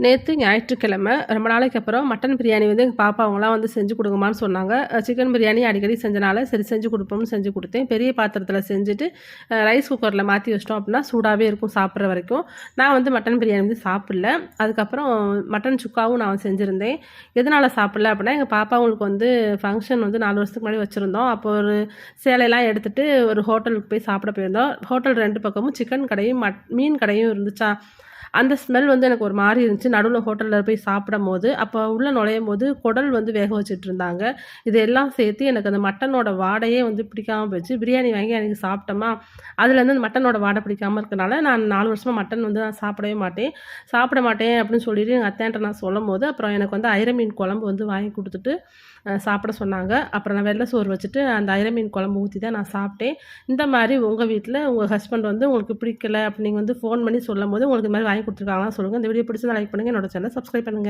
நேத்து ஞாயிற்றுக்கிழமை ரொம்ப நாளைக்கு அப்புறம் மட்டன் பிரியாணி வந்து எங்கள் பாப்பா அவங்கலாம் வந்து செஞ்சு கொடுங்கம்மான்னு சொன்னாங்க. சிக்கன் பிரியாணி அடிக்கடி செஞ்சனால சரி செஞ்சு கொடுப்போம்னு செஞ்சு கொடுத்தேன். பெரிய பாத்திரத்தில் செஞ்சுட்டு ரைஸ் குக்கரில் மாற்றி வச்சிட்டோம் அப்படின்னா சூடாகவே இருக்கும் சாப்பிட்ற வரைக்கும். நான் வந்து மட்டன் பிரியாணி வந்து சாப்பிடல. அதுக்கப்புறம் மட்டன் சுக்காவும் நான் செஞ்சுருந்தேன். எதனால் சாப்பிடல அப்படின்னா எங்கள் பாப்பாவுங்களுக்கு வந்து ஃபங்க்ஷன் வந்து 4 வருஷத்துக்கு முன்னாடி வச்சுருந்தோம். அப்போ ஒரு சேலையெல்லாம் எடுத்துகிட்டு ஒரு ஹோட்டலுக்கு போய் சாப்பிட போயிருந்தோம். ஹோட்டல் 2 பக்கமும் சிக்கன் கடையும் மீன் கடையும் இருந்துச்சா. அந்த ஸ்மெல் வந்து எனக்கு ஒரு மாரி இருந்துச்சு. நடுவுல ஹோட்டல்ல போய் சாப்பிடும்போது, அப்போ உள்ள நுழையும்போது குடல் வந்து வேக வச்சுட்ருந்தாங்க. இதெல்லாம் சேர்த்து எனக்கு அந்த மட்டனோட வாடையே வந்து பிடிக்காம போயிடுச்சு. பிரியாணி வாங்கி அன்னைக்கு சாப்பிட்டோமா, அதுலேருந்து அந்த மட்டனோட வாடை பிடிக்காம இருக்கனால, நான் 4 வருஷமா மட்டன் வந்து நான் சாப்பிடவே மாட்டேன். சாப்பிட மாட்டேன் அப்படின்னு சொல்லிட்டு எங்க அத்தைன்ட்ட நான் சொல்லும்போது, அப்புறம் எனக்கு வந்து அயிர மீன் குழம்பு வந்து வாங்கி குடுத்துட்டு, சாப்பிட சொன்னாங்க. அப்புறம் நான் வெள்ள சோறு வச்சுட்டு, அந்த அயிர மீன் குழம்பு ஊத்தி தான் நான் சாப்பிட்டேன். இந்த மாரி உங்க வீட்ல உங்க ஹஸ்பண்ட் வந்து உங்களுக்கு பிடிக்கல அப்படி நீங்க வந்து ஃபோன் பண்ணி சொல்லும்போது, உங்களுக்கு இது மாரி வாங்கி குடுத்துருக்காங்களான்னு சொல்லுங்க. இந்த வீடியோ பிடிச்சிருந்தா லைக் பண்ணுங்க. என்னோட சேனல சப்ஸ்கிரைப் பண்ணுங்க.